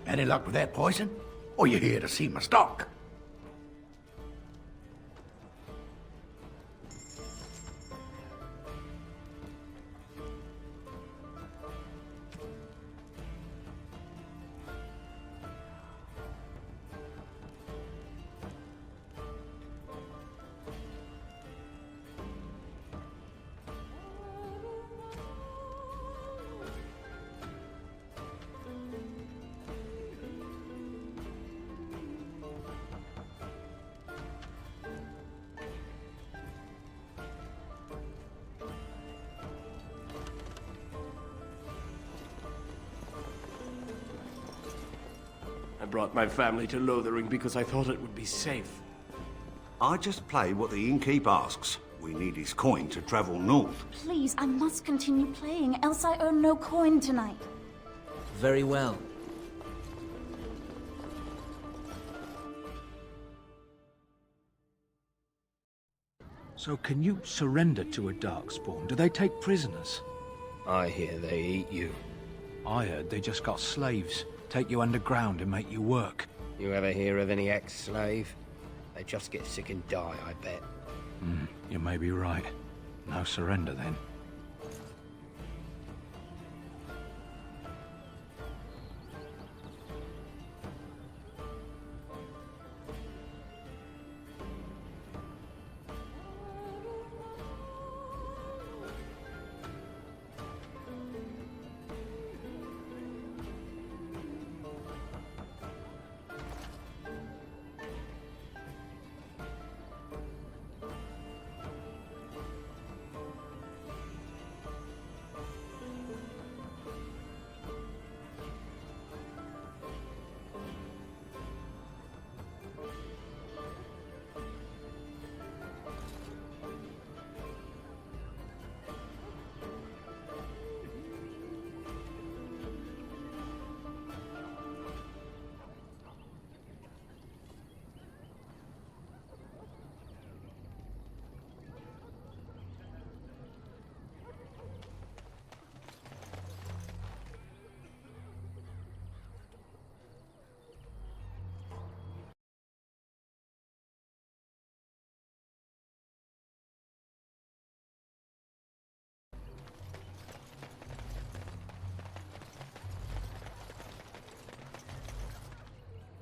Any luck with that poison? Or you here to see my stock? I brought my family to Lothering because I thought it would be safe. I just play what the innkeep asks. We need his coin to travel north. Please, I must continue playing, else I earn no coin tonight. Very well. So can you surrender to a darkspawn? Do they take prisoners? I hear they eat you. I heard they just got slaves. Take you underground and make you work. You ever hear of any ex-slave? They just get sick and die, I bet. You may be right. No surrender then.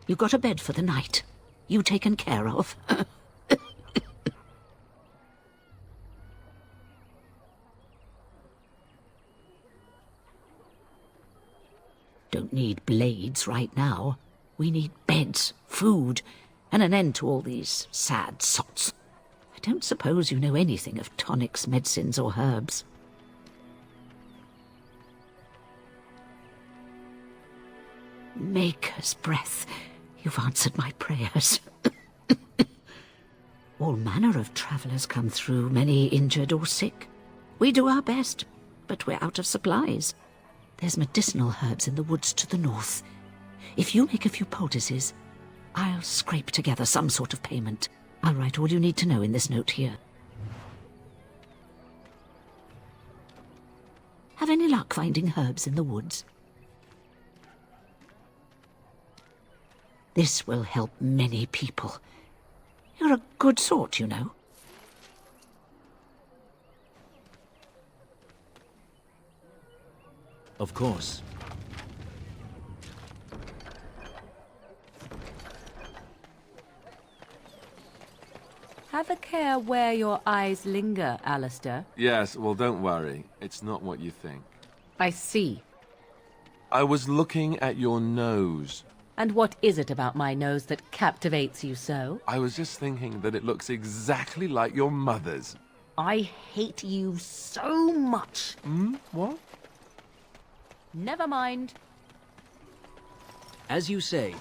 You got a bed for the night? You taken care of? Don't need blades right now. We need beds, food, and an end to all these sad sots. I don't suppose you know anything of tonics, medicines, or herbs. Maker's breath. You've answered my prayers. All manner of travellers come through, many injured or sick. We do our best, but we're out of supplies. There's medicinal herbs in the woods to the north. If you make a few poultices, I'll scrape together some sort of payment. I'll write all you need to know in this note here. Have any luck finding herbs in the woods? This will help many people. You're a good sort, you know. Of course. Have a care where your eyes linger, Alistair. Yes, well, don't worry. It's not what you think. I see. I was looking at your nose. And what is it about my nose that captivates you so? I was just thinking that it looks exactly like your mother's. I hate you so much. What? Never mind. As you say.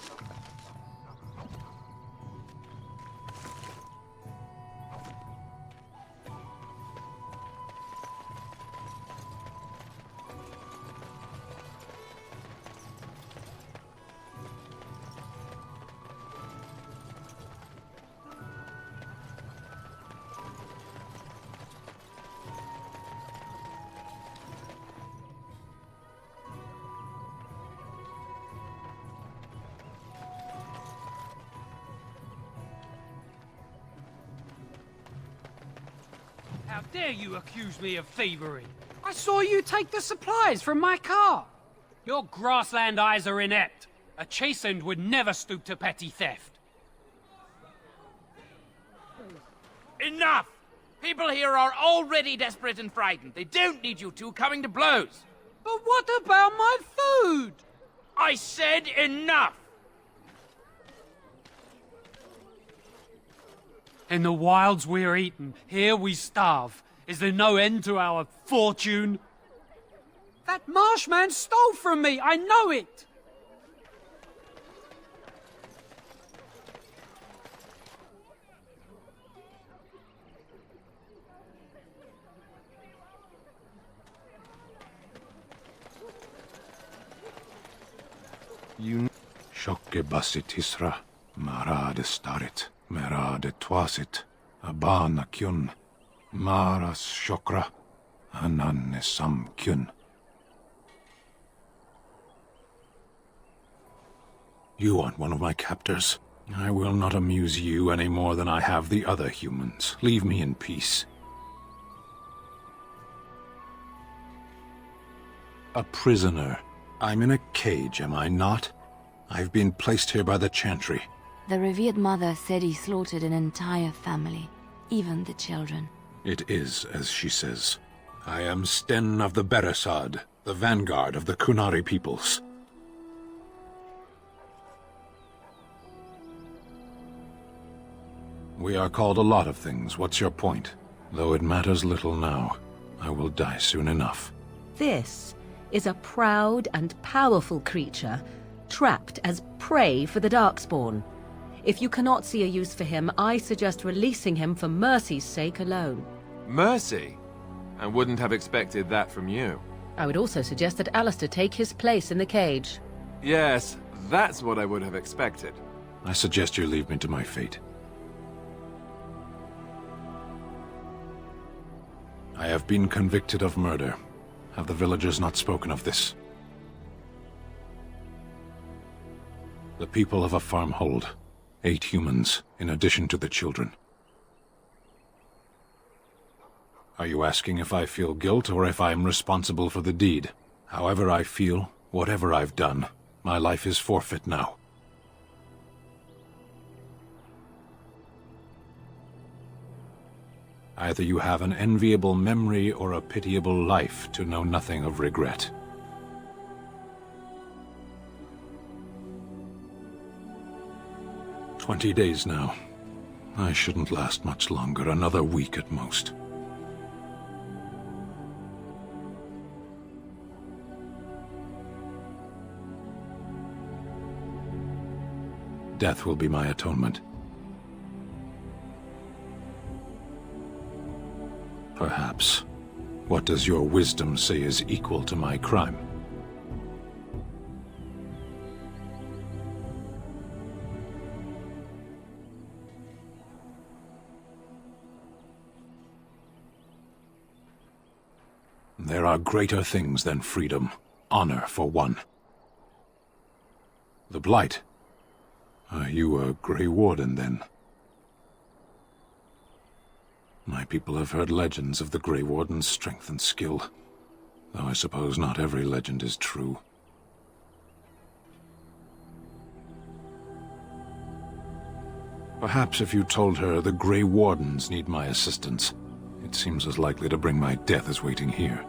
How dare you accuse me of thievery? I saw you take the supplies from my car. Your grassland eyes are inept. A chastened would never stoop to petty theft. Enough! People here are already desperate and frightened. They don't need you two coming to blows. But what about my food? I said enough! In the wilds we're eaten, here we starve. Is there no end to our fortune? That marshman stole from me, I know it! You... Shokke basit isra, marade starit, merade twasit, abana kyun, maras shokra, ananne sam kyun. You aren't one of my captors. I will not amuse you any more than I have the other humans. Leave me in peace. A prisoner. I'm in a cage, am I not? I've been placed here by the Chantry. The revered mother said he slaughtered an entire family, even the children. It is as she says. I am Sten of the Beresad, the vanguard of the Kunari peoples. We are called a lot of things. What's your point? Though it matters little now. I will die soon enough. This is a proud and powerful creature, trapped as prey for the Darkspawn. If you cannot see a use for him, I suggest releasing him for mercy's sake alone. Mercy? I wouldn't have expected that from you. I would also suggest that Alistair take his place in the cage. Yes, that's what I would have expected. I suggest you leave me to my fate. I have been convicted of murder. Have the villagers not spoken of this? The people of a farm hold 8 humans, in addition to the children. Are you asking if I feel guilt or if I am responsible for the deed? However I feel, whatever I've done, my life is forfeit now. Either you have an enviable memory or a pitiable life to know nothing of regret. "20 days now. I shouldn't last much longer, another week at most. Death will be my atonement. Perhaps. What does your wisdom say is equal to my crime? There are greater things than freedom. Honor, for one. The Blight. Are you a Grey Warden, then? My people have heard legends of the Grey Warden's strength and skill, though I suppose not every legend is true. Perhaps if you told her the Grey Wardens need my assistance, it seems as likely to bring my death as waiting here.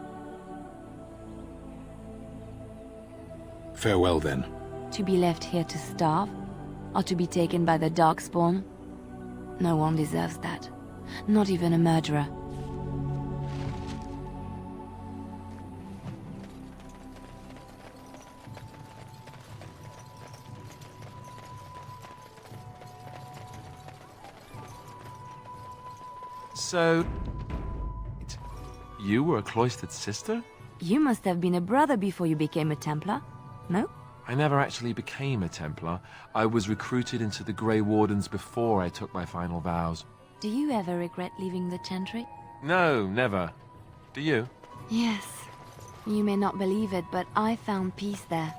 Farewell, then. To be left here to starve? Or to be taken by the Darkspawn? No one deserves that. Not even a murderer. So... you were a cloistered sister? You must have been a brother before you became a Templar, no? I never actually became a Templar. I was recruited into the Grey Wardens before I took my final vows. Do you ever regret leaving the Chantry? No, never. Do you? Yes. You may not believe it, but I found peace there.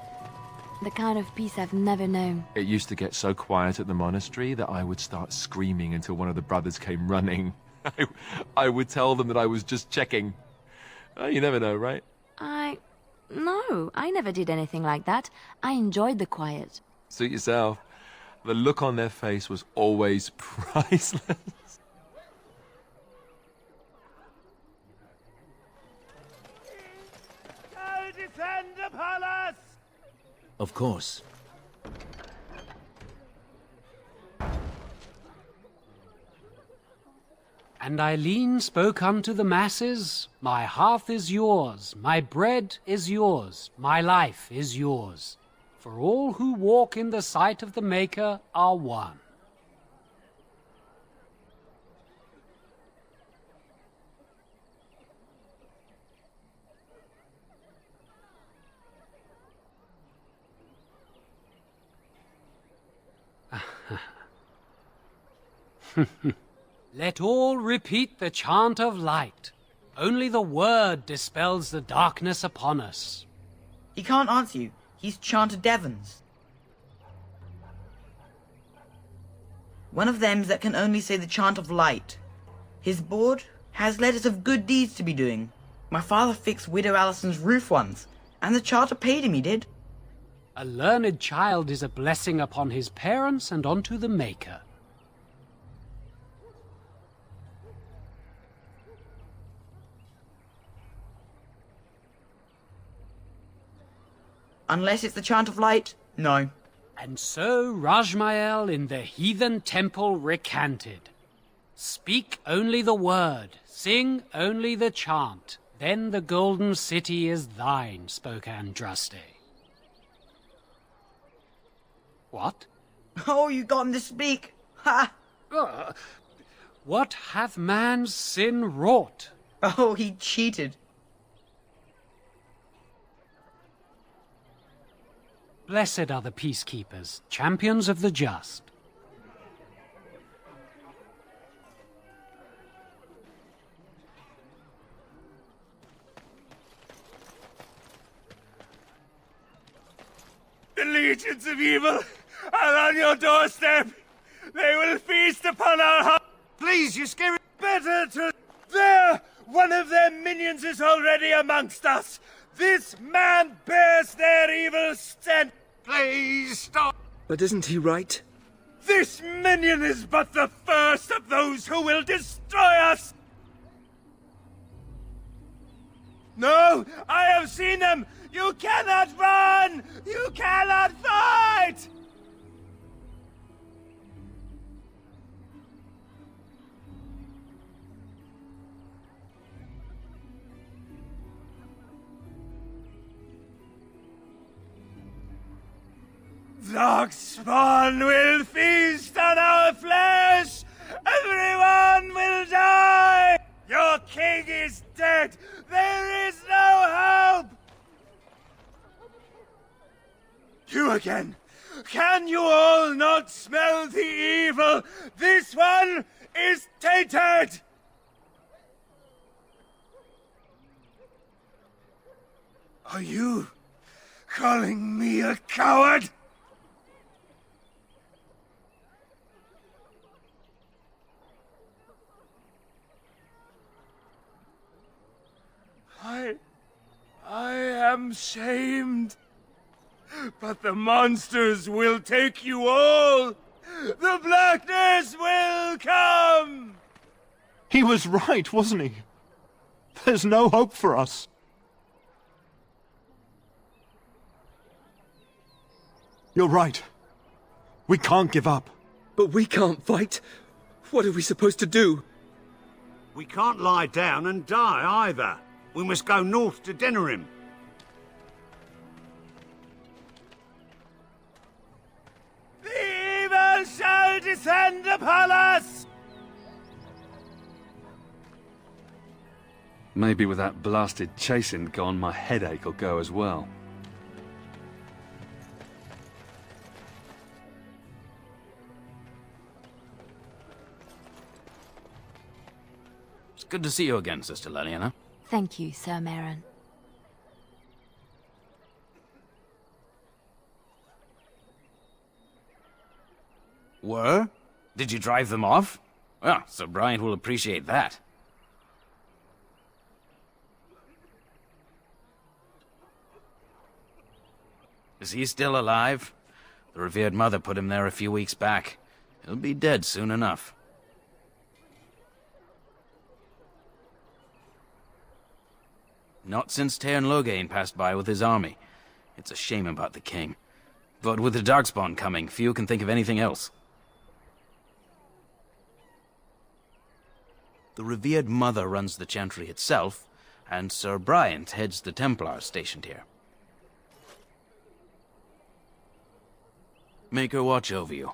The kind of peace I've never known. It used to get so quiet at the monastery that I would start screaming until one of the brothers came running. I would tell them that I was just checking. You never know, right? No, I never did anything like that. I enjoyed the quiet. Suit yourself. The look on their face was always priceless. Defend the palace! Of course. And Eileen spoke unto the masses, My hearth is yours, my bread is yours, my life is yours. For all who walk in the sight of the Maker are one. Let all repeat the chant of light. Only the word dispels the darkness upon us. He can't answer you. He's chanted Devons. One of them's that can only say the chant of light. His board has letters of good deeds to be doing. My father fixed Widow Allison's roof once, and the charter paid him, he did. A learned child is a blessing upon his parents and unto the Maker. Unless it's the chant of light, no. And so Rajmael in the heathen temple recanted. Speak only the word, sing only the chant, then the golden city is thine, spoke Andraste. What? Oh, you got him to speak! Ha! What hath man's sin wrought? Oh, he cheated. Blessed are the peacekeepers, champions of the just. The legions of evil are on your doorstep. They will feast upon our hearts. Please, you're scaring... Better to... There! One of their minions is already amongst us. This man bears their evil stench. Please, stop. But isn't he right? This minion is but the first of those who will destroy us. No, I have seen them. You cannot run. You cannot fight. Darkspawn will feast on our flesh! Everyone will die! Your king is dead! There is no hope! You again! Can you all not smell the evil? This one is tainted! Are you calling me a coward? I am shamed. But the monsters will take you all. The blackness will come. He was right, wasn't he? There's no hope for us. You're right. We can't give up. But we can't fight. What are we supposed to do? We can't lie down and die either. We must go north to Denerim. The evil shall descend upon us! Maybe with that blasted chasing gone, my headache will go as well. It's good to see you again, Sister Leliana. Thank you, Sir Merrin. Were? Did you drive them off? Well, Sir Brian will appreciate that. Is he still alive? The revered mother put him there a few weeks back. He'll be dead soon enough. Not since Tairn Loghain passed by with his army. It's a shame about the king. But with the Darkspawn coming, few can think of anything else. The revered mother runs the chantry itself, and Sir Bryant heads the Templars stationed here. Make her watch over you.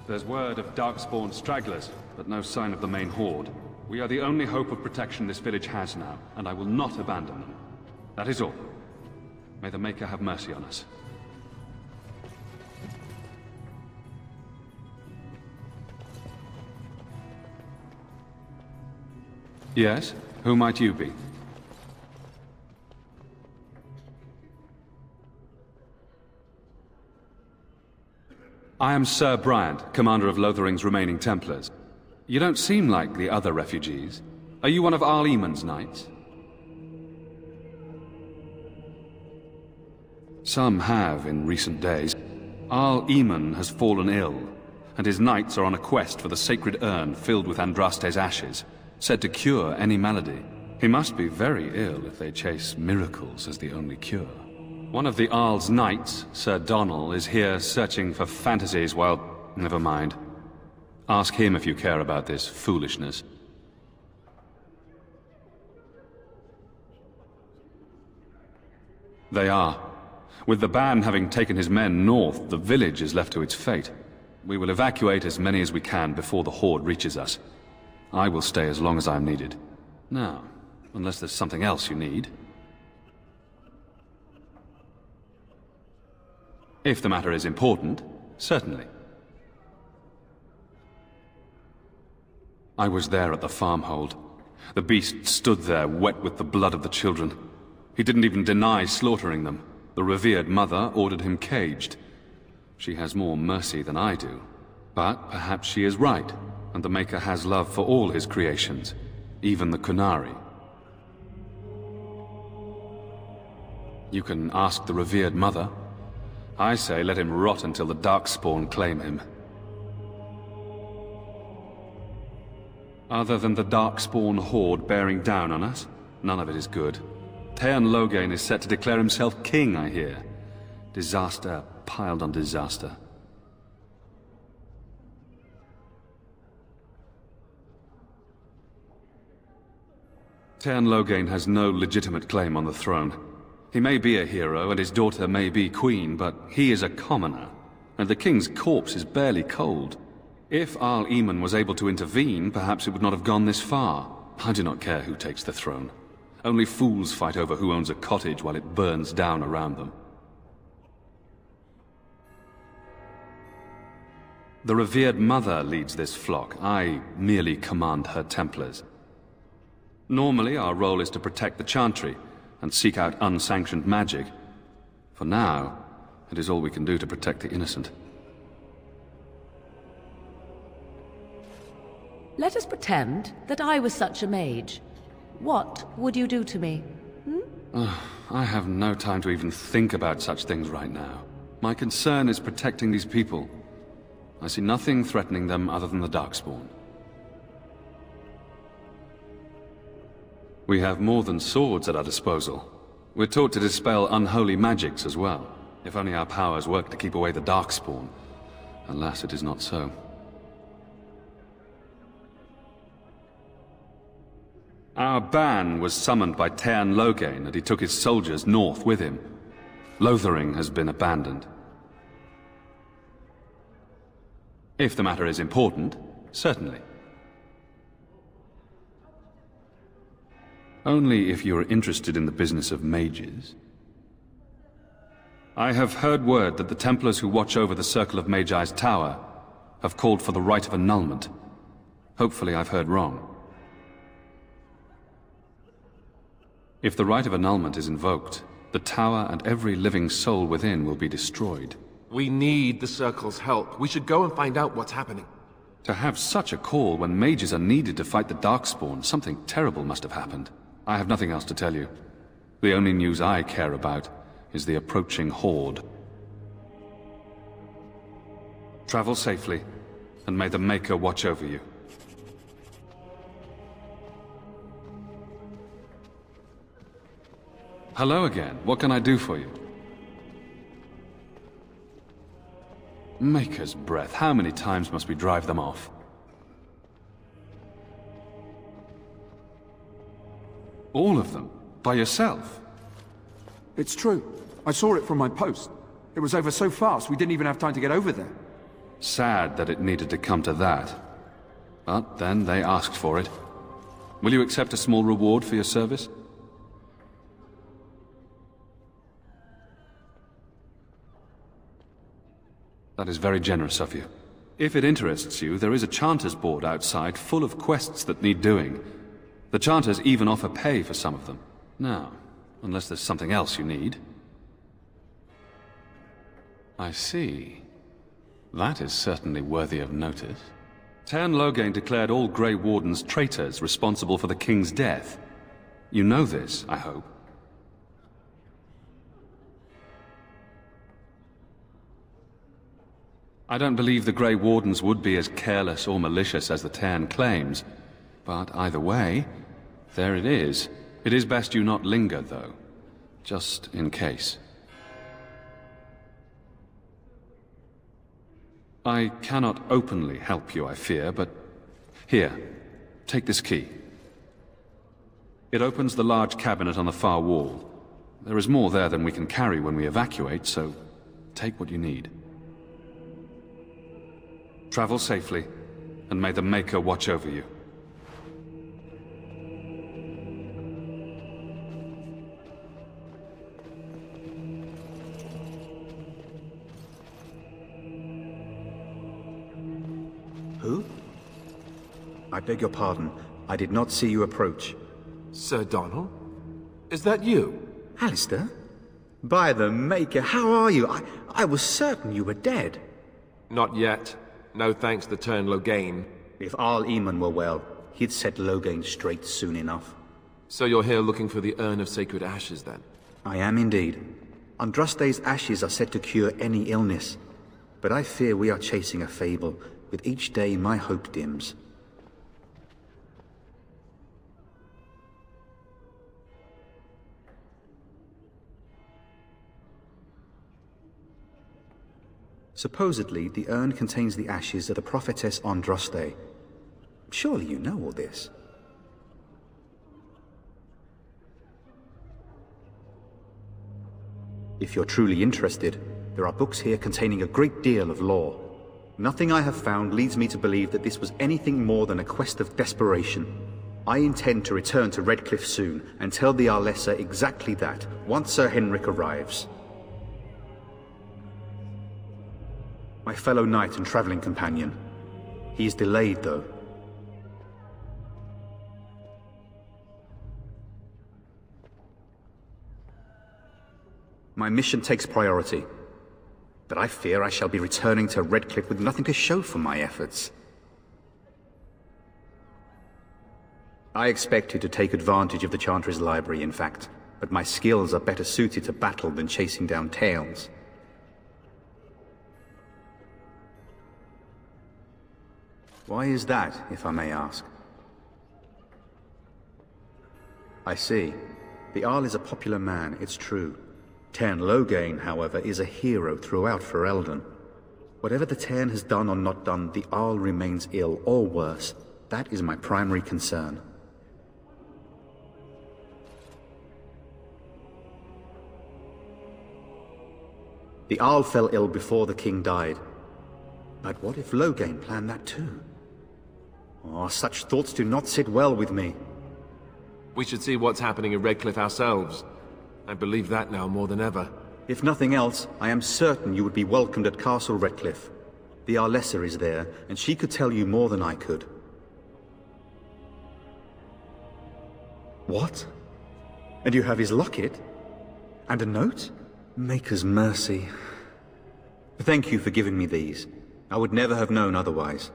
There's word of Darkspawn stragglers, but no sign of the main horde. We are the only hope of protection this village has now, and I will not abandon them. That is all. May the Maker have mercy on us. Yes? Who might you be? I am Sir Bryant, commander of Lothering's remaining Templars. You don't seem like the other refugees. Are you one of Arl Eamon's knights? Some have in recent days. Arl Eamon has fallen ill, and his knights are on a quest for the sacred urn filled with Andraste's ashes, said to cure any malady. He must be very ill if they chase miracles as the only cure. One of the Arl's knights, Sir Donnell, is here searching for fantasies while... Never mind. Ask him if you care about this foolishness. They are. With the ban having taken his men north, the village is left to its fate. We will evacuate as many as we can before the horde reaches us. I will stay as long as I am needed. Now, unless there's something else you need. If the matter is important, certainly. I was there at the farmhold. The beast stood there, wet with the blood of the children. He didn't even deny slaughtering them. The revered mother ordered him caged. She has more mercy than I do. But perhaps she is right, and the Maker has love for all his creations, even the Kunari. You can ask the revered mother. I say let him rot until the Darkspawn claim him. Other than the Darkspawn horde bearing down on us, none of it is good. Tairn Loghain is set to declare himself king, I hear. Disaster piled on disaster. Tairn Loghain has no legitimate claim on the throne. He may be a hero, and his daughter may be queen, but he is a commoner, and the king's corpse is barely cold. If Arl Eamon was able to intervene, perhaps it would not have gone this far. I do not care who takes the throne. Only fools fight over who owns a cottage while it burns down around them. The revered mother leads this flock. I merely command her Templars. Normally, our role is to protect the Chantry, and seek out unsanctioned magic. For now, it is all we can do to protect the innocent. Let us pretend that I was such a mage. What would you do to me? I have no time to even think about such things right now. My concern is protecting these people. I see nothing threatening them other than the Darkspawn. We have more than swords at our disposal. We're taught to dispel unholy magics as well. If only our powers work to keep away the Darkspawn. Alas, it is not so. Our ban was summoned by Tairn Loghain, and he took his soldiers north with him. Lothering has been abandoned. If the matter is important, certainly. Only if you are interested in the business of mages. I have heard word that the Templars who watch over the Circle of Magi's tower have called for the rite of annulment. Hopefully I've heard wrong. If the rite of annulment is invoked, the tower and every living soul within will be destroyed. We need the Circle's help. We should go and find out what's happening. To have such a call when mages are needed to fight the Darkspawn, something terrible must have happened. I have nothing else to tell you. The only news I care about is the approaching horde. Travel safely, and may the Maker watch over you. Hello again. What can I do for you? Maker's breath. How many times must we drive them off? All of them? By yourself? It's true. I saw it from my post. It was over so fast, we didn't even have time to get over there. Sad that it needed to come to that. But then they asked for it. Will you accept a small reward for your service? That is very generous of you. If it interests you, there is a Chanter's board outside full of quests that need doing. The Chanters even offer pay for some of them. Now, unless there's something else you need. I see. That is certainly worthy of notice. Tairn Loghain declared all Grey Wardens traitors responsible for the King's death. You know this, I hope. I don't believe the Grey Wardens would be as careless or malicious as the Tairn claims. But either way, there it is. It is best you not linger, though. Just in case. I cannot openly help you, I fear, but... Here, take this key. It opens the large cabinet on the far wall. There is more there than we can carry when we evacuate, so take what you need. Travel safely, and may the Maker watch over you. Who? I beg your pardon. I did not see you approach. Sir Donald? Is that you? Alistair? By the Maker, how are you? I was certain you were dead. Not yet. No thanks to Tairn Loghain. If Arl Eamon were well, he'd set Loghain straight soon enough. So you're here looking for the Urn of Sacred Ashes, then? I am indeed. Andraste's ashes are said to cure any illness. But I fear we are chasing a fable. With each day, my hope dims. Supposedly, the urn contains the ashes of the prophetess Andraste. Surely you know all this. If you're truly interested, there are books here containing a great deal of lore. Nothing I have found leads me to believe that this was anything more than a quest of desperation. I intend to return to Redcliffe soon and tell the Arlessa exactly that, once Sir Henrik arrives. My fellow knight and traveling companion. He is delayed, though. My mission takes priority. But I fear I shall be returning to Redcliffe with nothing to show for my efforts. I expected to take advantage of the Chantry's library, in fact, but my skills are better suited to battle than chasing down tales. Why is that, if I may ask? I see. The Arl is a popular man, it's true. Tairn Loghain, however, is a hero throughout Ferelden. Whatever the Tairn has done or not done, the Arl remains ill, or worse. That is my primary concern. The Arl fell ill before the king died. But what if Loghain planned that too? Oh, such thoughts do not sit well with me. We should see what's happening in Redcliffe ourselves. I believe that now more than ever. If nothing else, I am certain you would be welcomed at Castle Redcliffe. The Arlessa is there, and she could tell you more than I could. What? And you have his locket? And a note? Maker's mercy. Thank you for giving me these. I would never have known otherwise.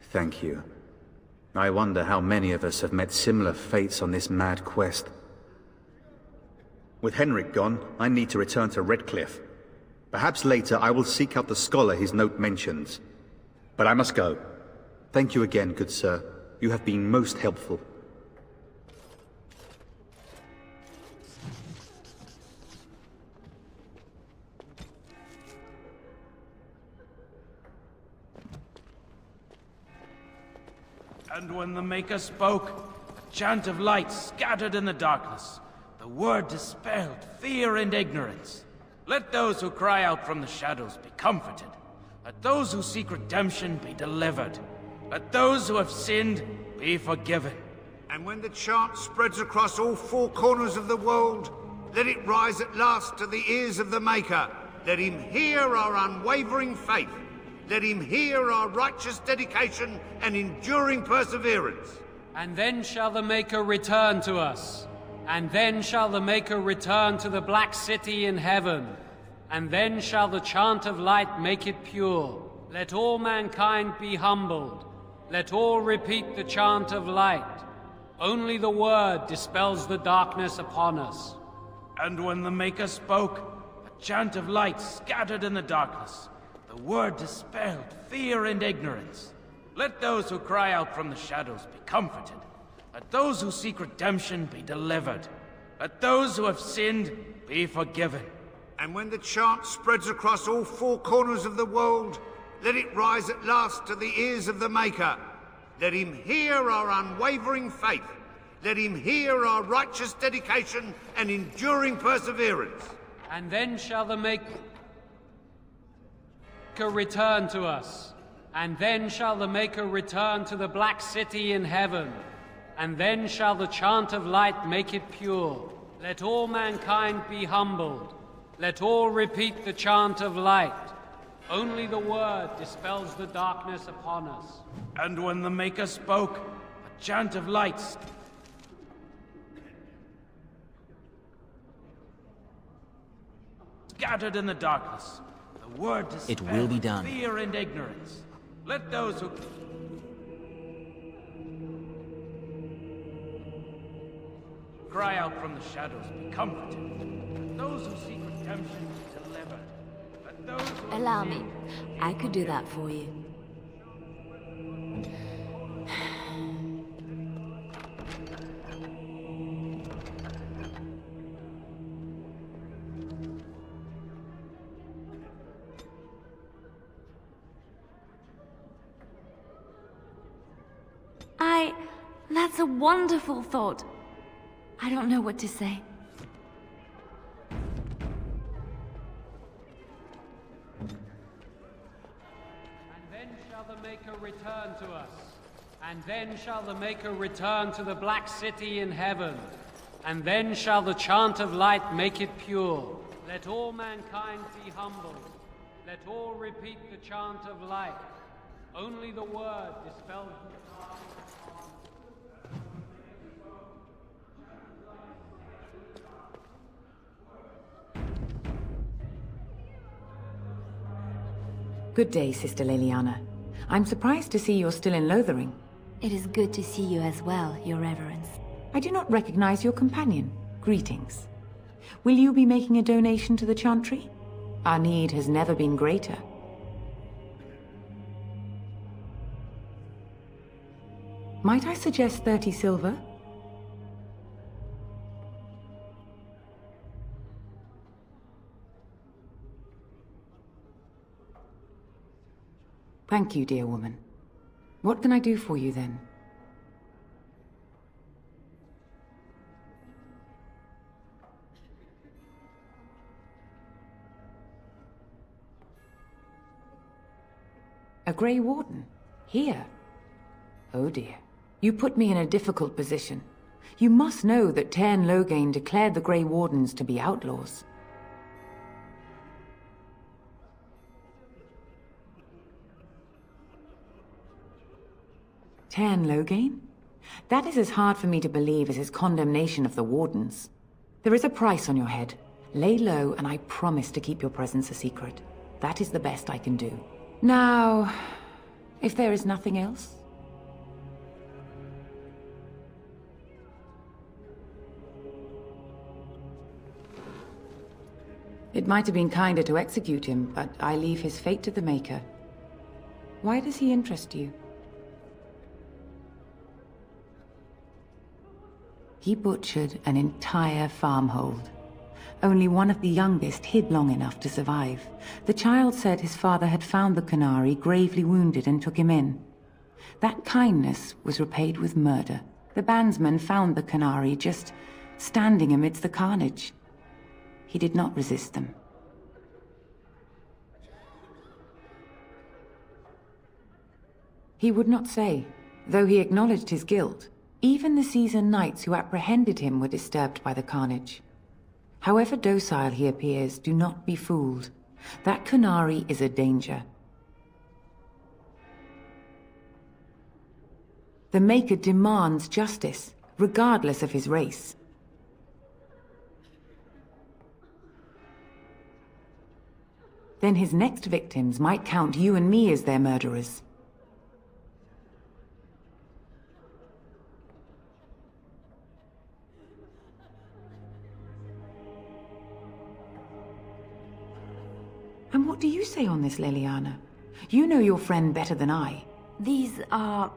Thank you. I wonder how many of us have met similar fates on this mad quest. With Henrik gone, I need to return to Redcliffe. Perhaps later I will seek out the scholar his note mentions. But I must go. Thank you again, good sir. You have been most helpful. And when the Maker spoke, a chant of light scattered in the darkness. The word dispelled fear and ignorance. Let those who cry out from the shadows be comforted. Let those who seek redemption be delivered. Let those who have sinned be forgiven. And when the chant spreads across all four corners of the world, let it rise at last to the ears of the Maker. Let him hear our unwavering faith. Let him hear our righteous dedication and enduring perseverance. And then shall the Maker return to us. And then shall the Maker return to the Black City in heaven. And then shall the chant of light make it pure. Let all mankind be humbled. Let all repeat the chant of light. Only the word dispels the darkness upon us. And when the Maker spoke, a chant of light scattered in the darkness. The word dispelled fear and ignorance. Let those who cry out from the shadows be comforted. Let those who seek redemption be delivered. Let those who have sinned be forgiven. And when the chant spreads across all four corners of the world, let it rise at last to the ears of the Maker. Let him hear our unwavering faith. Let him hear our righteous dedication and enduring perseverance. And then shall the Maker return to us. And then shall the Maker return to the Black City in heaven. And then shall the chant of light make it pure. Let all mankind be humbled. Let all repeat the chant of light. Only the word dispels the darkness upon us. And when the Maker spoke, a chant of light scattered in the darkness. The word dispelled It will be done. fear and ignorance. Let those who cry out from the shadows be comforted. Let those who seek redemption be delivered. Let those who Allow me. I could do that for you. That's a wonderful thought. I don't know what to say. And then shall the Maker return to us. And then shall the Maker return to the Black City in heaven. And then shall the chant of light make it pure. Let all mankind be humbled. Let all repeat the chant of light. Only the word dispels the darkness. Good day, Sister Leliana. I'm surprised to see you're still in Lothering. It is good to see you as well, Your Reverence. I do not recognize your companion. Greetings. Will you be making a donation to the Chantry? Our need has never been greater. Might I suggest 30 silver? Thank you, dear woman. What can I do for you, then? A Grey Warden? Here? Oh dear. You put me in a difficult position. You must know that Tairn Loghain declared the Grey Wardens to be outlaws. Tairn Loghain? That is as hard for me to believe as his condemnation of the Wardens. There is a price on your head. Lay low, and I promise to keep your presence a secret. That is the best I can do. Now, if there is nothing else... It might have been kinder to execute him, but I leave his fate to the Maker. Why does he interest you? He butchered an entire farmhold. Only one of the youngest hid long enough to survive. The child said his father had found the Qunari gravely wounded and took him in. That kindness was repaid with murder. The bandsman found the Qunari just standing amidst the carnage. He did not resist them. He would not say, though he acknowledged his guilt. Even the seasoned knights who apprehended him were disturbed by the carnage. However docile he appears, do not be fooled. That Qunari is a danger. The Maker demands justice, regardless of his race. Then his next victims might count you and me as their murderers. And what do you say on this, Leliana? You know your friend better than I. These are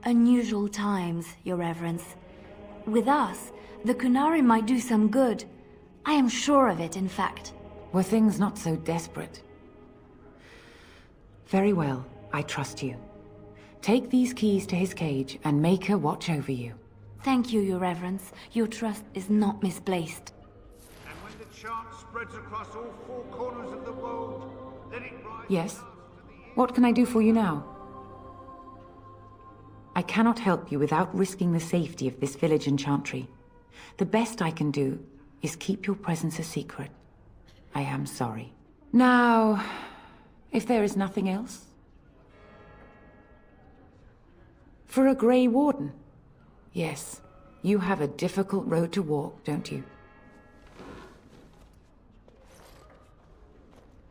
unusual times, Your Reverence. With us, the Qunari might do some good. I am sure of it, in fact. Were things not so desperate? Very well, I trust you. Take these keys to his cage and make her watch over you. Thank you, Your Reverence. Your trust is not misplaced. And when the chant spreads across all four corners of the world, let it rise... Yes? What can I do for you now? I cannot help you without risking the safety of this village and chantry. The best I can do is keep your presence a secret. I am sorry. Now, if there is nothing else? For a Grey Warden? Yes, you have a difficult road to walk, don't you?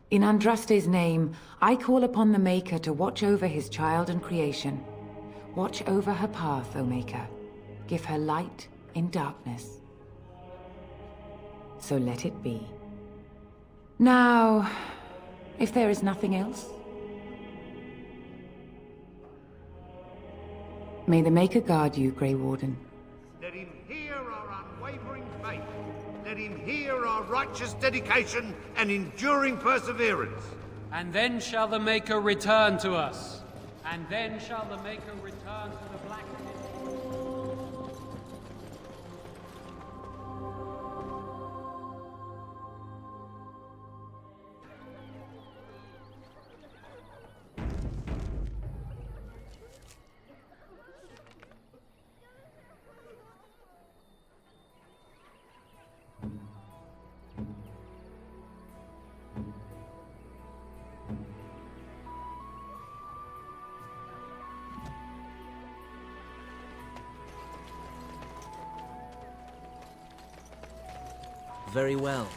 In Andraste's name, I call upon the Maker to watch over his child and creation. Watch over her path, O Maker. Give her light in darkness. So let it be. Now, if there is nothing else? May the Maker guard you, Grey Warden. Let him hear our unwavering faith. Let him hear our righteous dedication and enduring perseverance. And then shall the Maker return to us. And then shall the Maker return to the Black City. Very well.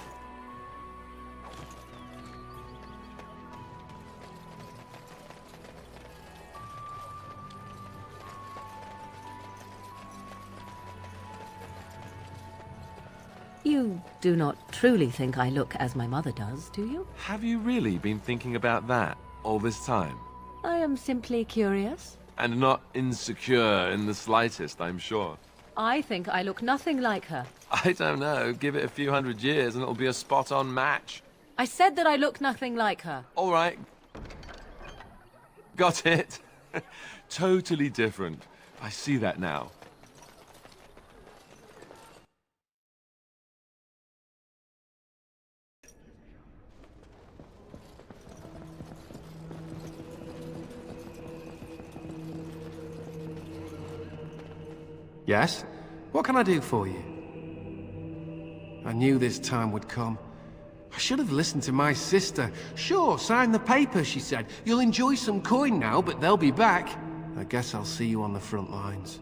You do not truly think I look as my mother does, do you? Have you really been thinking about that all this time? I am simply curious. And not insecure in the slightest, I'm sure. I think I look nothing like her. I don't know. Give it a few hundred years and it'll be a spot-on match. I said that I look nothing like her. All right. Got it. Totally different. I see that now. Yes? What can I do for you? I knew this time would come. I should have listened to my sister. Sure, sign the paper, she said. You'll enjoy some coin now, but they'll be back. I guess I'll see you on the front lines.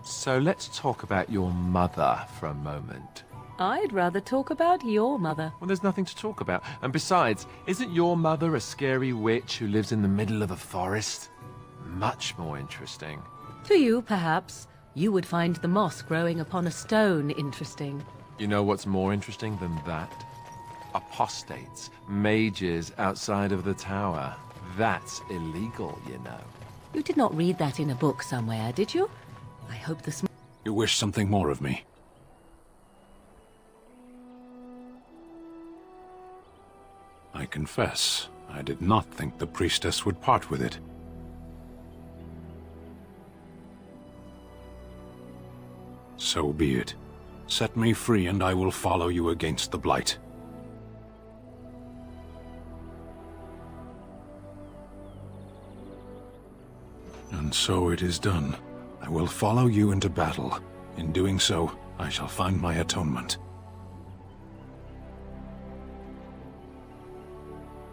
So let's talk about your mother for a moment. I'd rather talk about your mother. Well, there's nothing to talk about. And besides, isn't your mother a scary witch who lives in the middle of a forest? Much more interesting. To you, perhaps. You would find the moss growing upon a stone interesting. You know what's more interesting than that? Apostates, mages outside of the tower. That's illegal, you know. You did not read that in a book somewhere, did you? I hope this... You wish something more of me? I confess, I did not think the priestess would part with it. So be it. Set me free and I will follow you against the Blight. And so it is done. I will follow you into battle. In doing so, I shall find my atonement.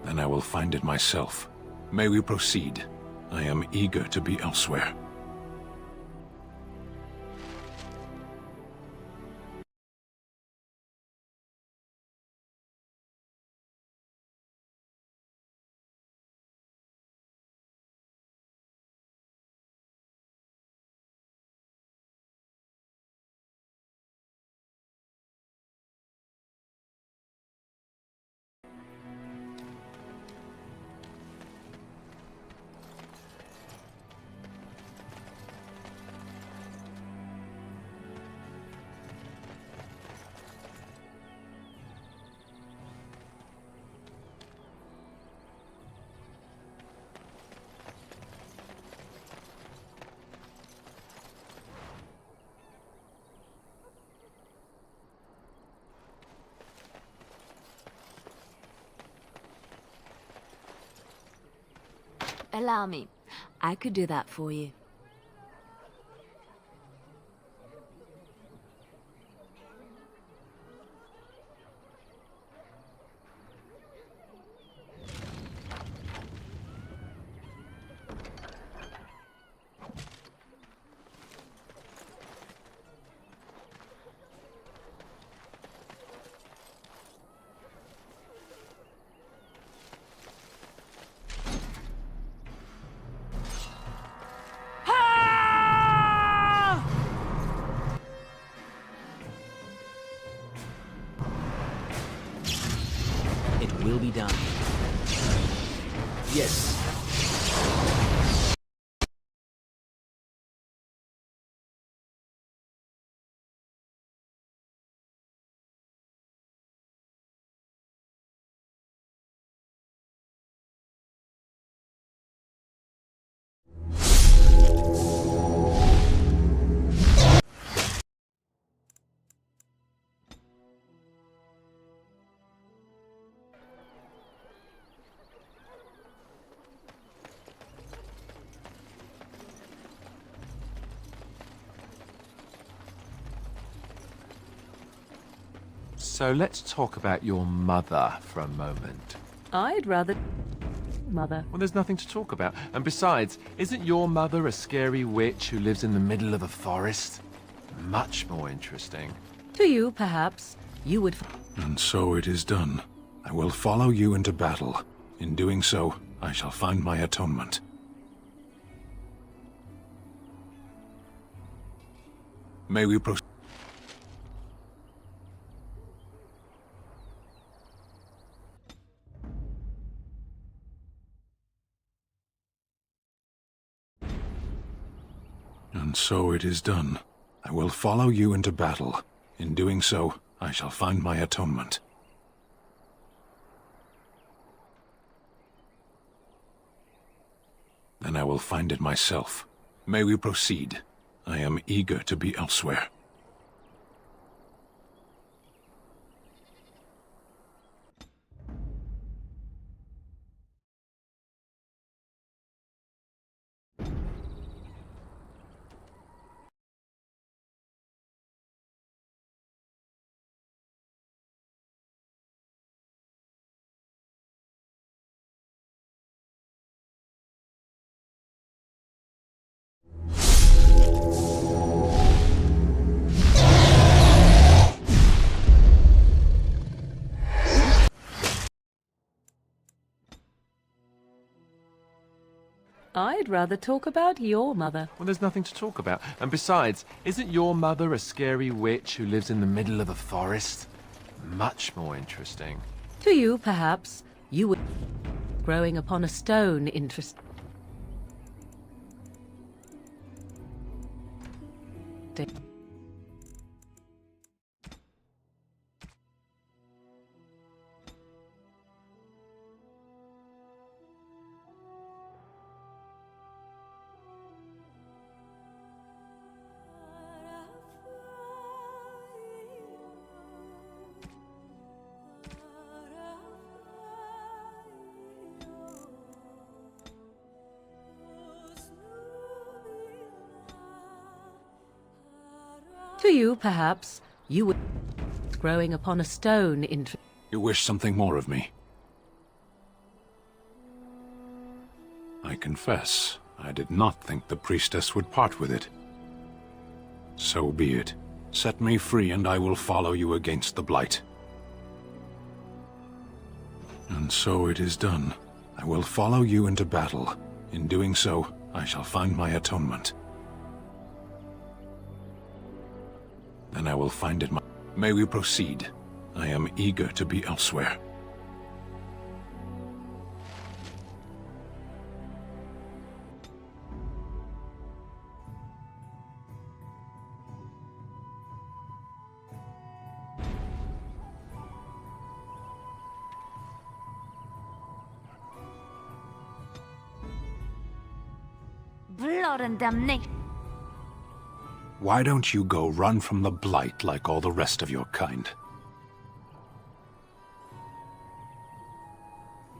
Then I will find it myself. May we proceed? I am eager to be elsewhere. Allow me. I could do that for you. Will be done. Yes. So let's talk about your mother for a moment. I'd rather... Mother. Well, there's nothing to talk about. And besides, isn't your mother a scary witch who lives in the middle of a forest? Much more interesting. To you, perhaps. you would... And so it is done. I will follow you into battle. In doing so, I shall find my atonement. May we proceed? And so it is done. I will follow you into battle. In doing so, I shall find my atonement. Then I will find it myself. May we proceed? I am eager to be elsewhere. I'd rather talk about your mother. Well, there's nothing to talk about. And besides, isn't your mother a scary witch who lives in the middle of a forest? Much more interesting. To you, perhaps. You would... Growing upon a stone interest... To you, perhaps. You would... Growing upon a stone interest... You wish something more of me? I confess, I did not think the priestess would part with it. So be it. Set me free and I will follow you against the Blight. And so it is done. I will follow you into battle. In doing so, I shall find my atonement. Then I will find it. May we proceed? I am eager to be elsewhere. Blood and damnation. Why don't you go run from the Blight like all the rest of your kind?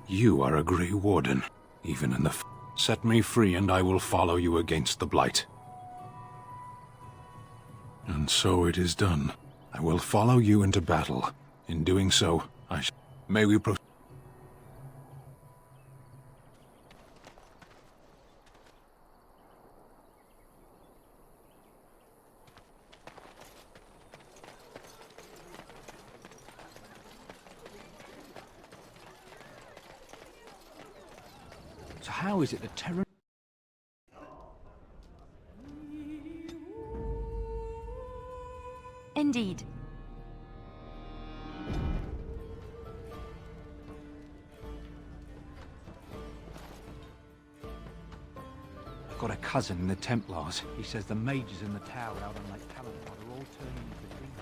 You are a Grey Warden, even in the... Set me free and I will follow you against the Blight. And so it is done. I will follow you into battle. In doing so, I shall... May we proceed? So how is it that Terran... Indeed. I've got a cousin in the Templars. He says the mages in the tower out on Lake Camelot are all turning into demons.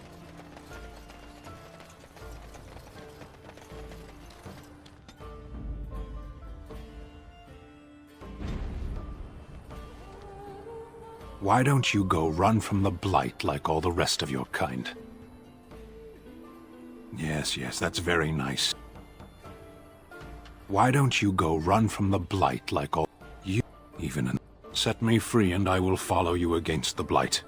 Why don't you go run from the Blight like all the rest of your kind? Yes, that's very nice. Why don't you go run from the Blight like all... You... Even in... Set me free and I will follow you against the Blight.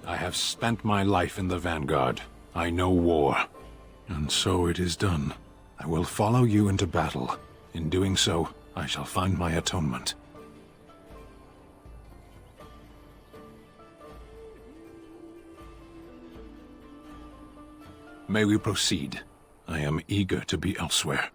I have spent my life in the Vanguard. I know war. And so it is done. I will follow you into battle. In doing so, I shall find my atonement. May we proceed? I am eager to be elsewhere.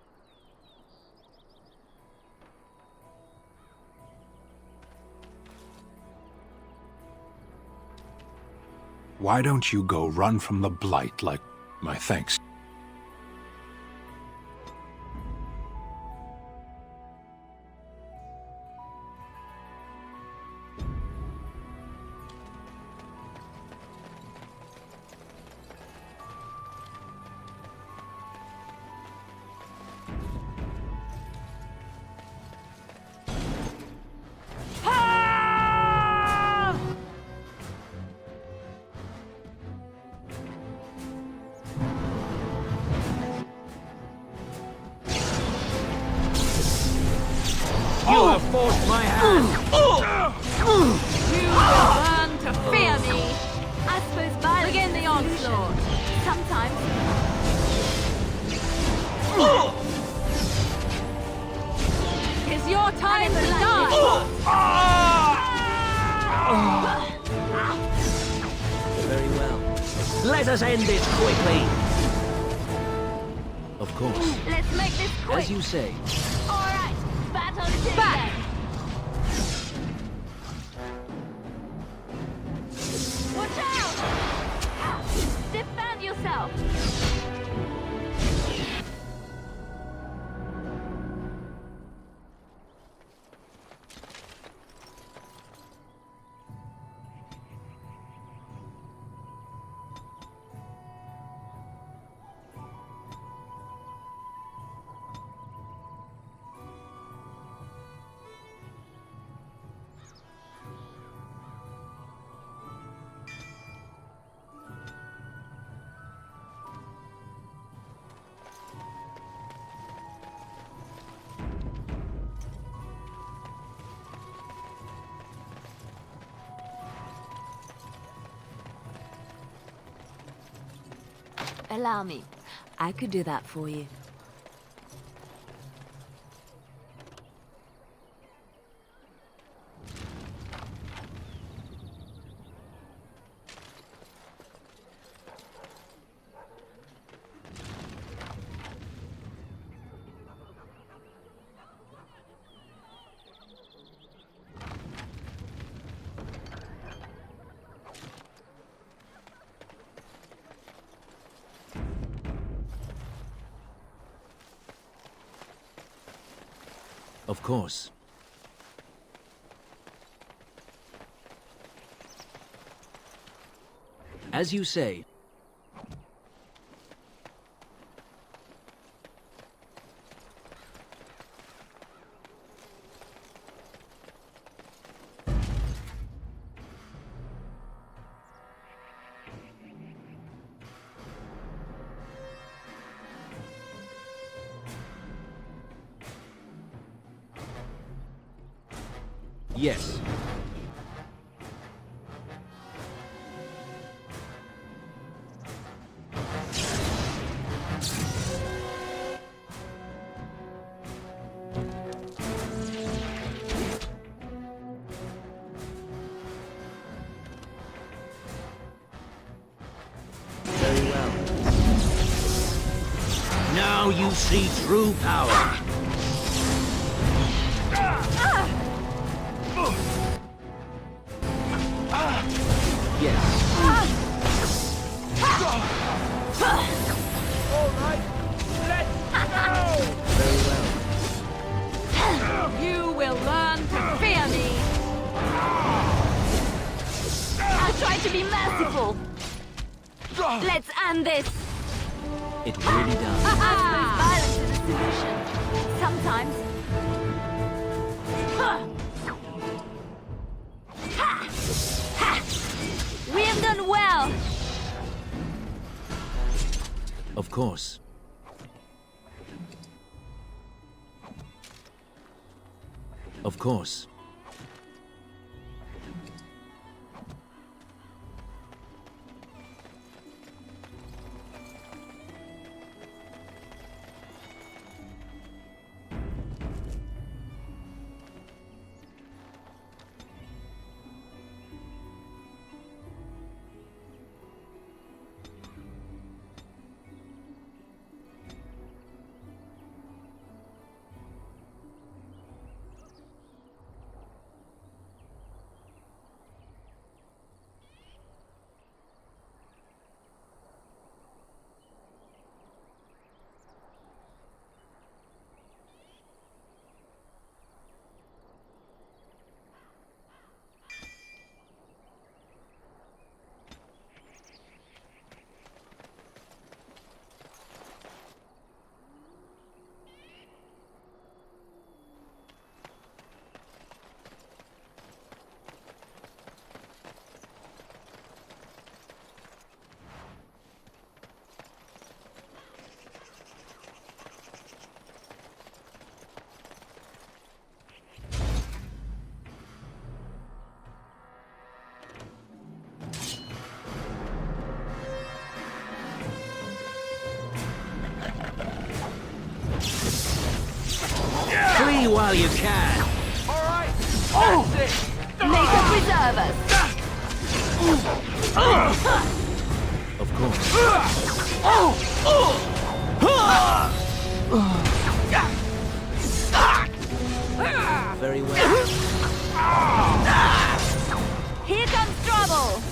Why don't you go run from the Blight like my thanks? You have forced my hand! You will learn to fear me! I suppose violence begin the onslaught. Sometimes. It's your time to die! Very well. Let us end this quickly. Of course. Let's make this quick! As you say. Alright, battle it is Back! then. Watch out! Defend yourself! Allow me. I could do that for you. Of course. As you say. Yes. Very well. Now you see true power. You will learn to fear me! I'll try to be merciful! Let's end this! It really does. I suppose violence is a solution. Sometimes. We have done well! Of course. Of course. while you can. Alright! Oh! That's it! Maker preserve us! Of course. Very well. Here comes trouble!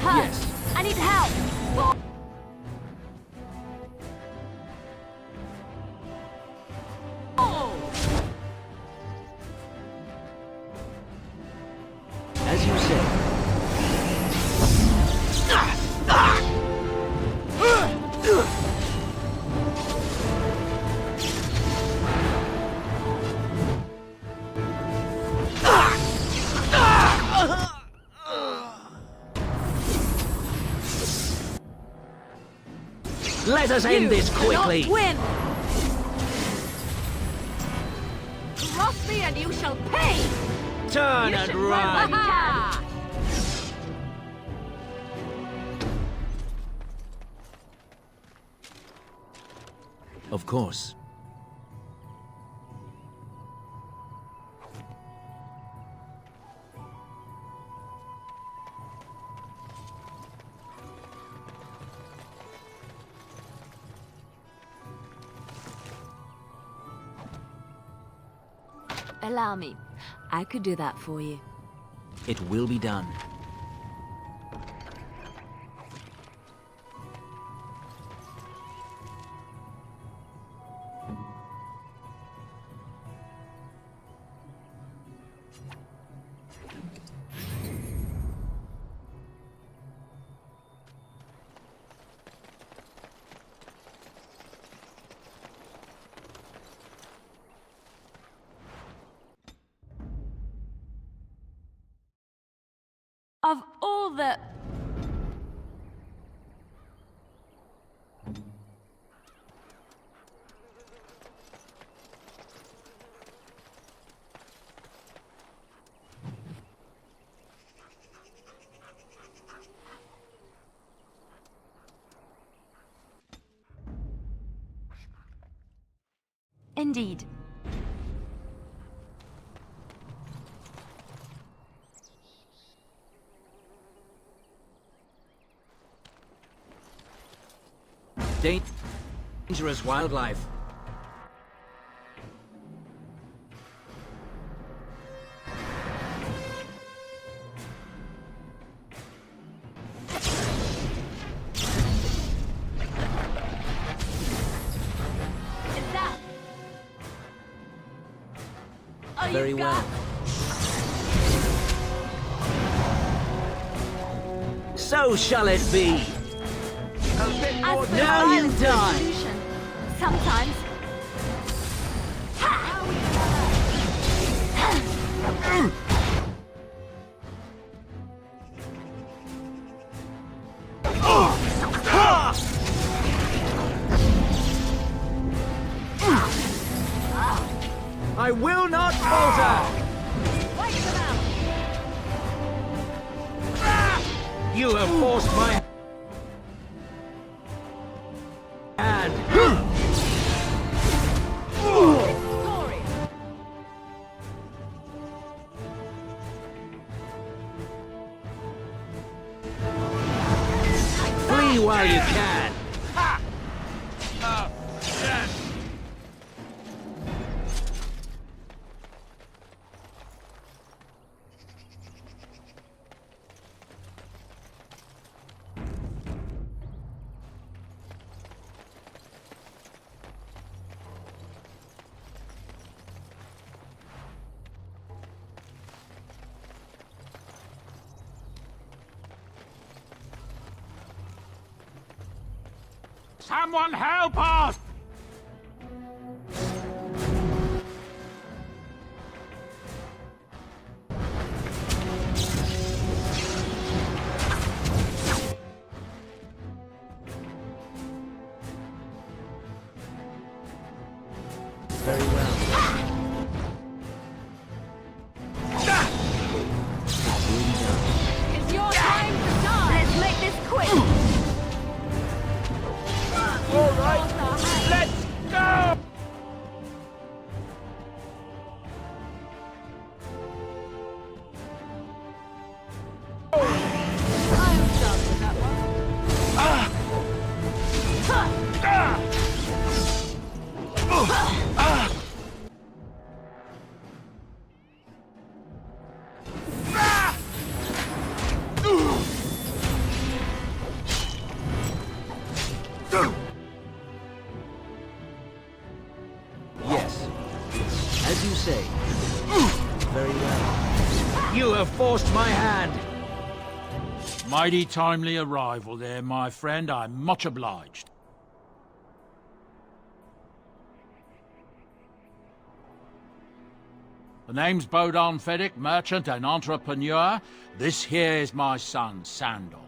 Yes. I need help! As you say. Let us end this quickly. Win! Cross me and you shall pay! Turn and run. Of course. Allow me. I could do that for you. It will be done. Of all the... Indeed. Dangerous wildlife. Very well. So shall it be. As for Now you violent die. solution, sometimes... I will not falter. Wipe them out. You have forced my hand. Flee while you can. Someone help us! Very well. forced my hand. Mighty timely arrival there, my friend. I'm much obliged. The name's Bodon Feddick, merchant and entrepreneur. This here is my son, Sandal.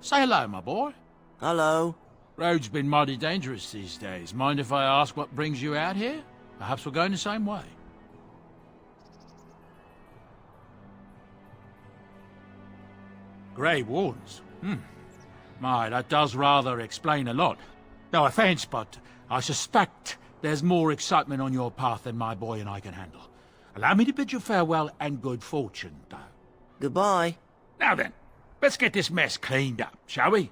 Say hello, my boy. Hello. Road's been mighty dangerous these days. Mind if I ask what brings you out here? Perhaps we're going the same way. Grey Wardens? My, that does rather explain a lot. No offense, but I suspect there's more excitement on your path than my boy and I can handle. Allow me to bid you farewell and good fortune, though. Goodbye. Now then, let's get this mess cleaned up, shall we?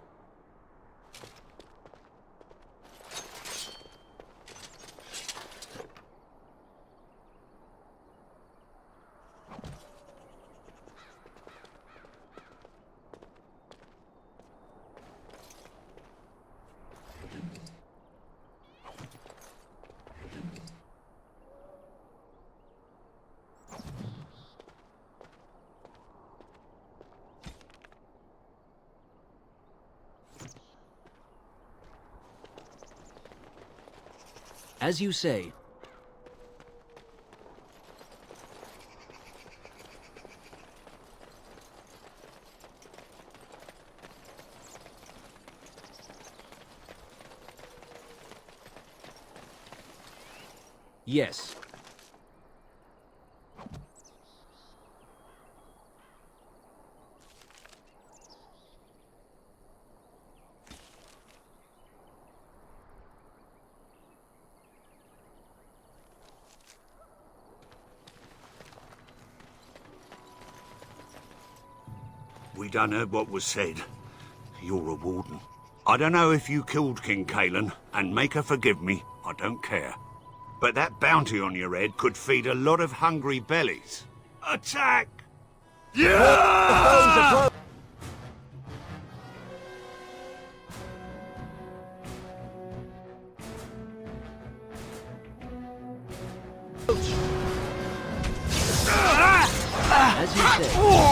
As you say. Yes. We done heard what was said. You're a warden. I don't know if you killed King Kalen, and make her forgive me, I don't care. But that bounty on your head could feed a lot of hungry bellies. Attack! Yeah! As you say.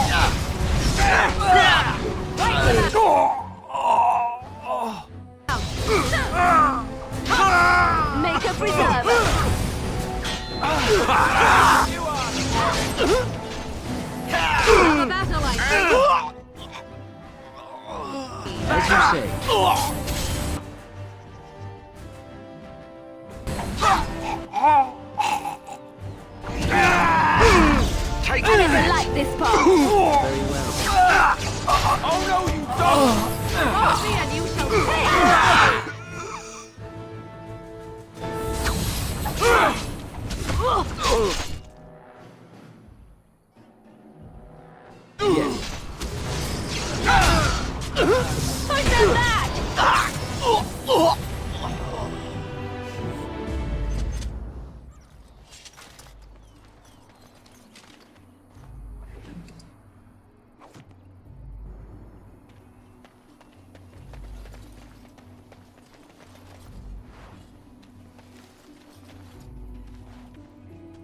Make a preserve. Have a battle like As you say. Take I never like this part. Very well. Oh no, you don't! Follow me and you shall pay. Yes. Who's done that?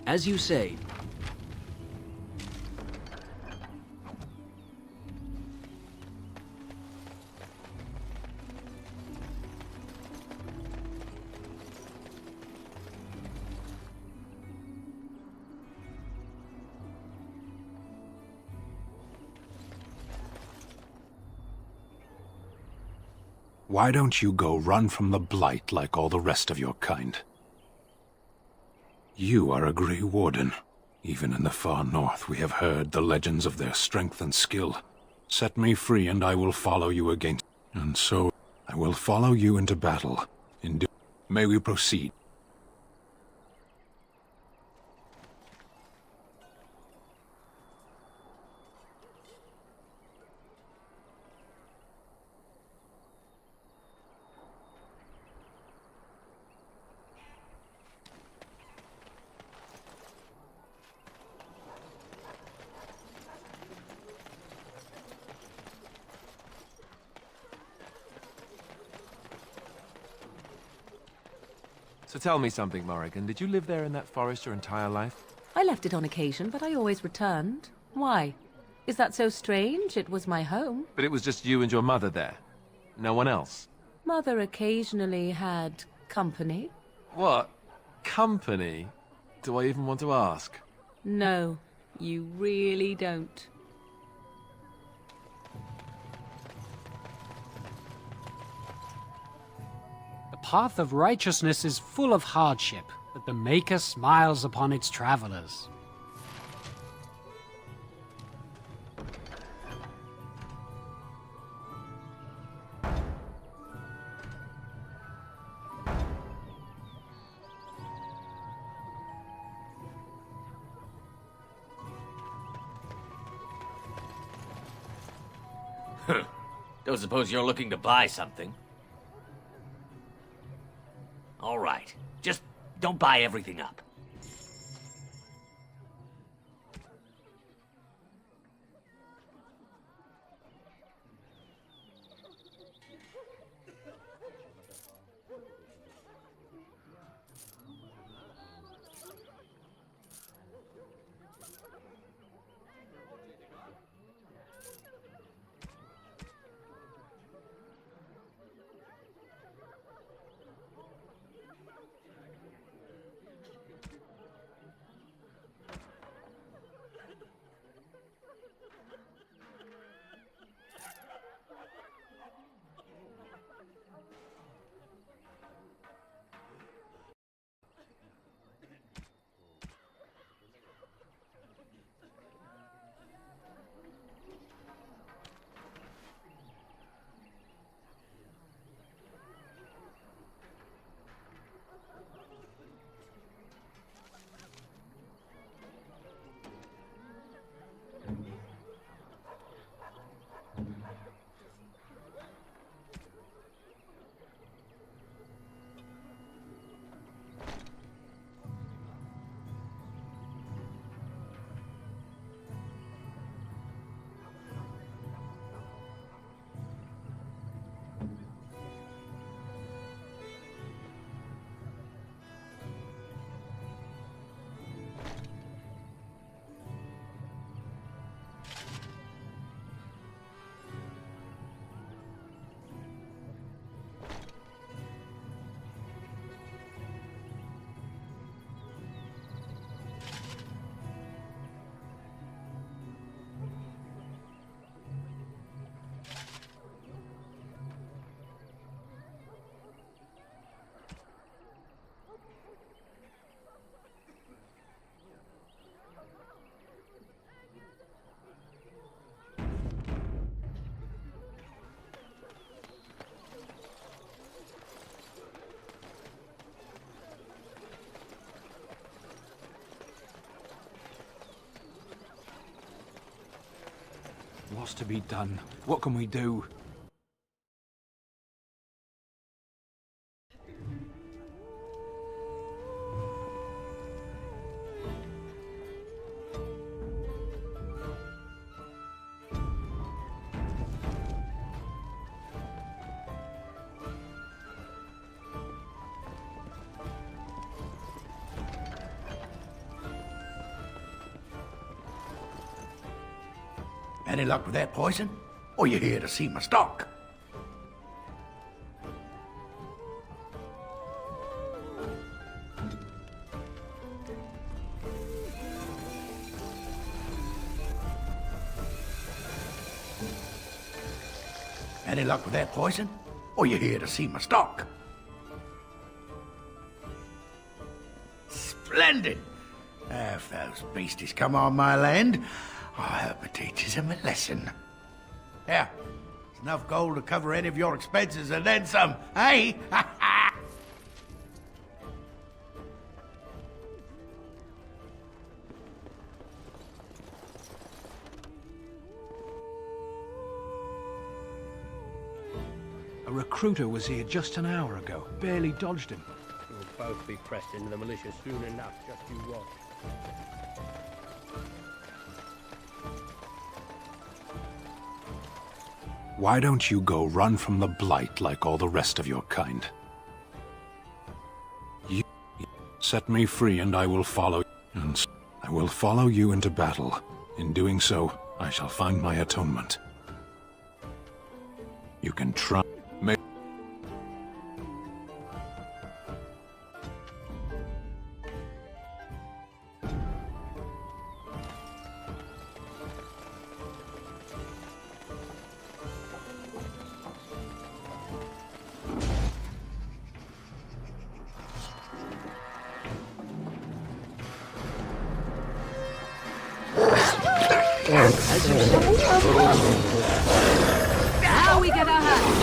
As you say. Why don't you go run from the Blight like all the rest of your kind? You are a Grey Warden. Even in the far north we have heard the legends of their strength and skill. Set me free and I will follow you against... And so, I will follow you into battle. May we proceed? So tell me something, Morrigan. Did you live there in that forest your entire life? I left it on occasion, but I always returned. Why? Is that so strange? It was my home. But it was just you and your mother there. No one else. Mother occasionally had company. What? Company? Do I even want to ask? No, you really don't. The path of righteousness is full of hardship, but the Maker smiles upon its travelers. Don't suppose you're looking to buy something? All right. Just don't buy everything up. What's to be done? What can we do? Any luck with that poison? Or you here to see my stock? Any luck with that poison? Or you here to see my stock? Splendid! If those beasties come on my land, I hope it teaches them a lesson. Yeah, it's enough gold to cover any of your expenses and then some, eh? A recruiter was here just an hour ago. Barely dodged him. We'll both be pressed into the militia soon enough, just you watch. Why don't you go run from the Blight like all the rest of your kind? You set me free and I will follow. And I will follow you into battle. In doing so, I shall find my atonement. You can try. Now we get our hands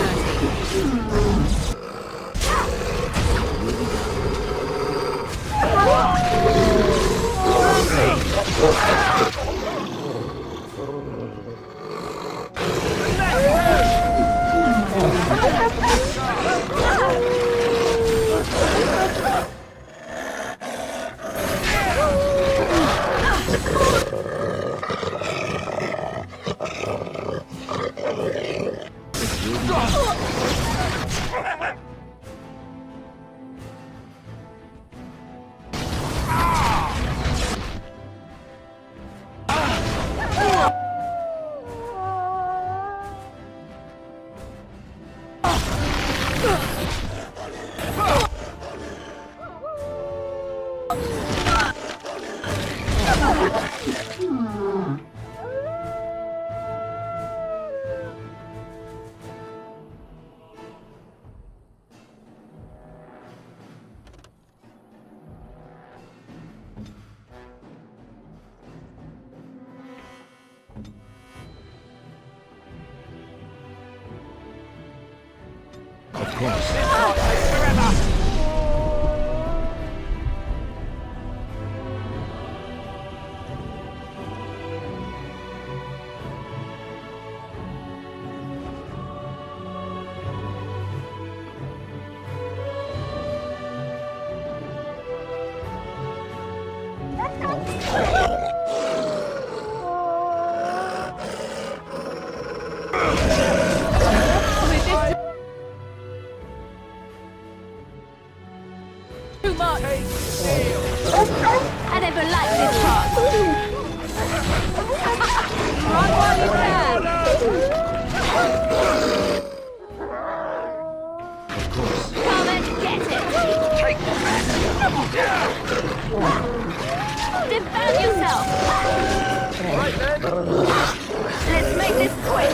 Of course. Too much! I never liked this part! Run while you can! Come and get it! Take that! Defend yourself! Right then! Let's make this quick!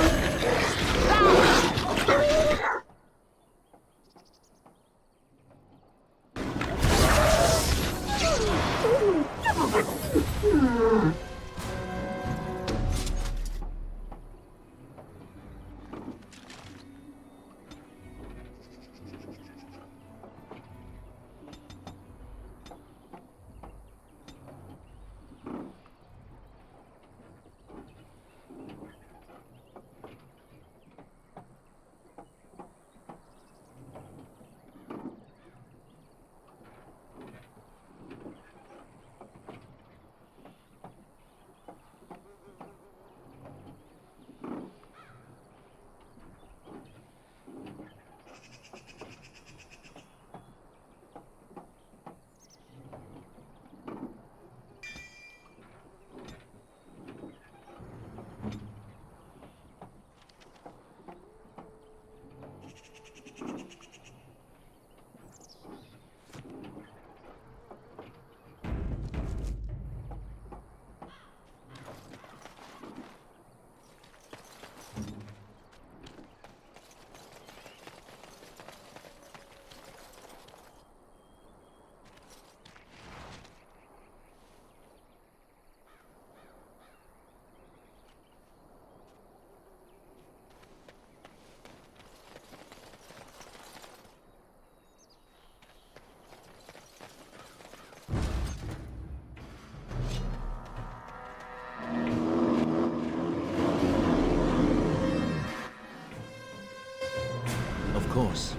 Of course.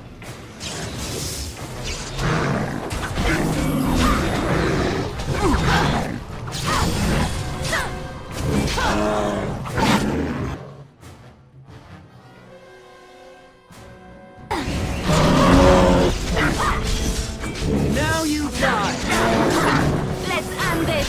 Now you die! Let's end this!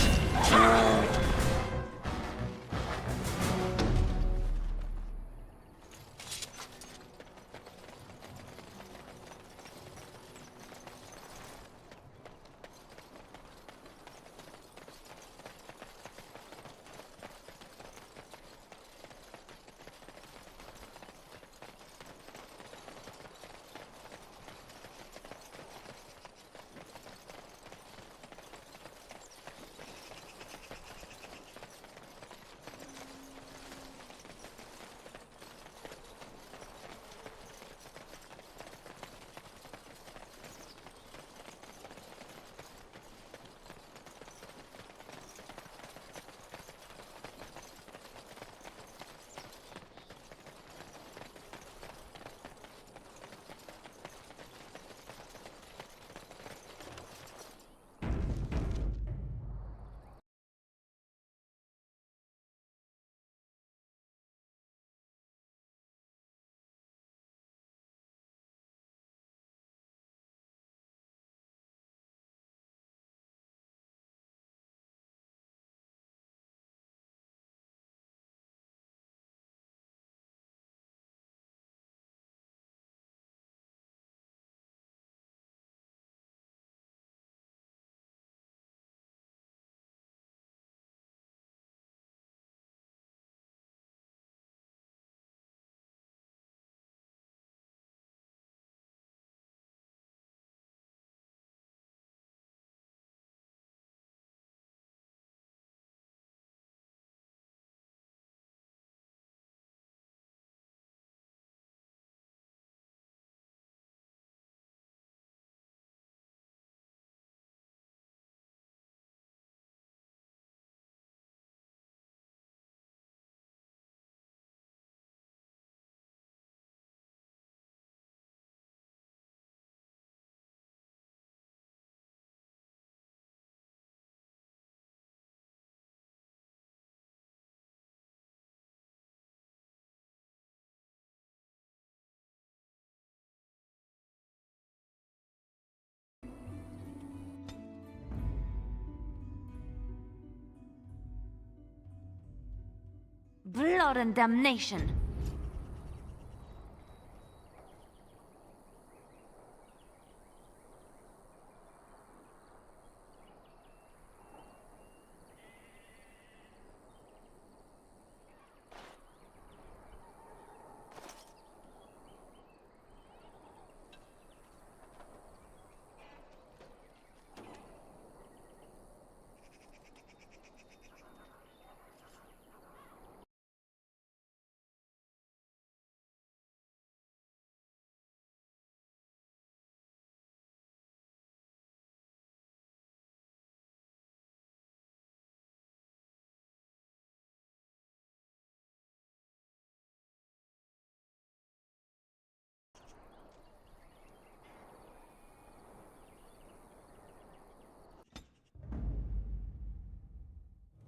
Blood and damnation.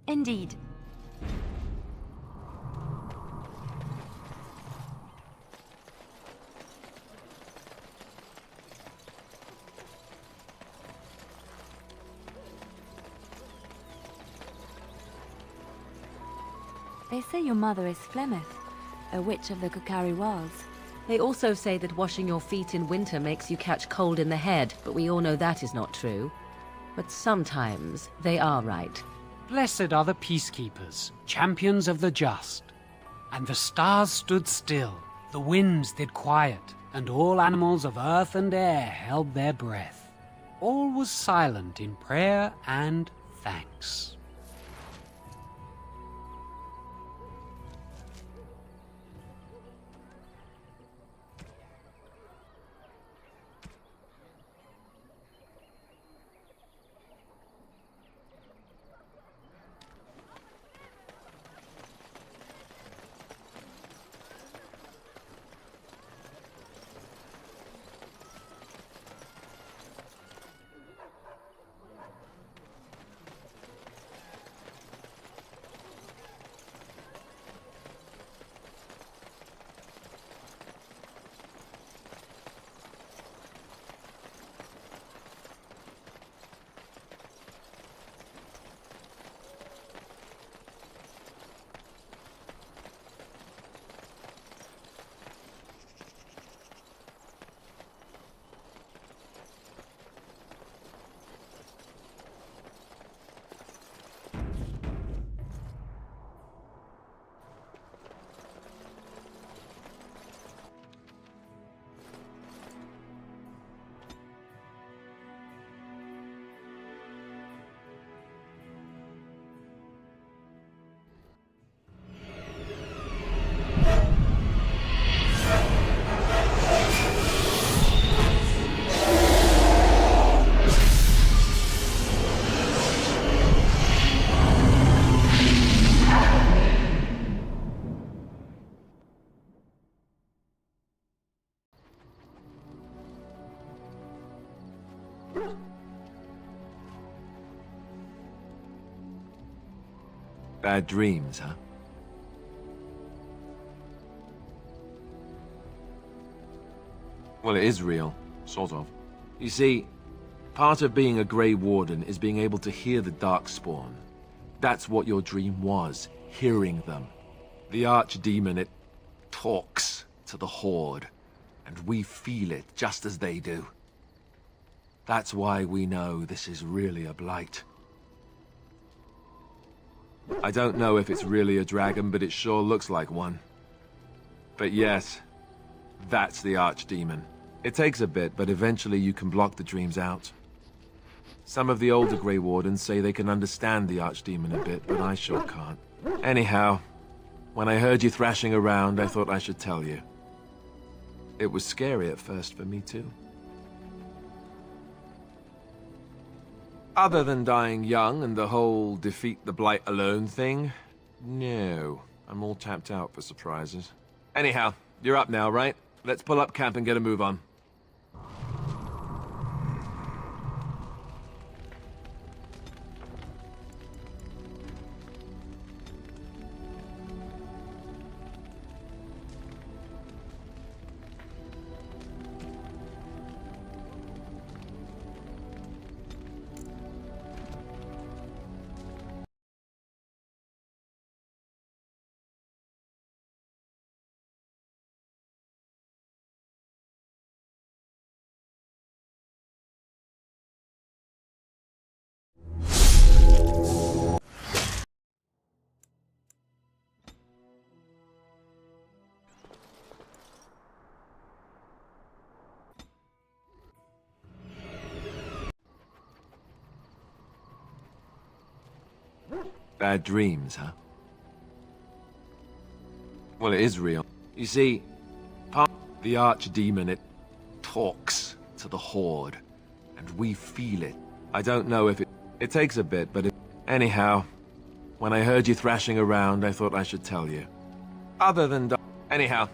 Indeed. They say your mother is Flemeth, a witch of the Kukari Wilds. They also say that washing your feet in winter makes you catch cold in the head, but we all know that is not true. But sometimes they are right. Blessed are the peacekeepers, champions of the just. And the stars stood still, the winds did quiet, and all animals of earth and air held their breath. All was silent in prayer and thanks. Bad dreams, huh? Well, it is real, sort of. You see, part of being a Grey Warden is being able to hear the Darkspawn. That's what your dream was, hearing them. The Archdemon, it talks to the Horde, and we feel it just as they do. That's why we know this is really a blight. I don't know if it's really a dragon, but it sure looks like one. But yes, that's the Archdemon. It takes a bit, but eventually you can block the dreams out. Some of the older Grey Wardens say they can understand the Archdemon a bit, but I sure can't. Anyhow, when I heard you thrashing around, I thought I should tell you. It was scary at first for me too. Other than dying young and the whole defeat the Blight alone thing, no. I'm all tapped out for surprises. Anyhow, you're up now, right? Let's pull up camp and get a move on. Bad dreams, huh? Well, it is real. You see, part of the archdemon, it talks to the Horde, and we feel it. I don't know if it takes a bit, but anyhow, when I heard you thrashing around, I thought I should tell you. Other than anyhow.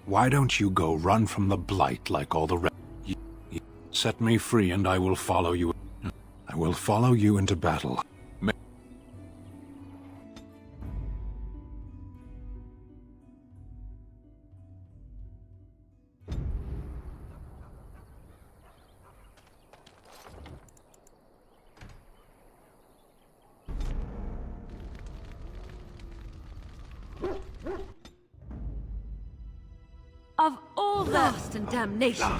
Why don't you go run from the Blight like all the rest? Set me free and I will follow you. I will follow you into battle. Of all lust and damnation!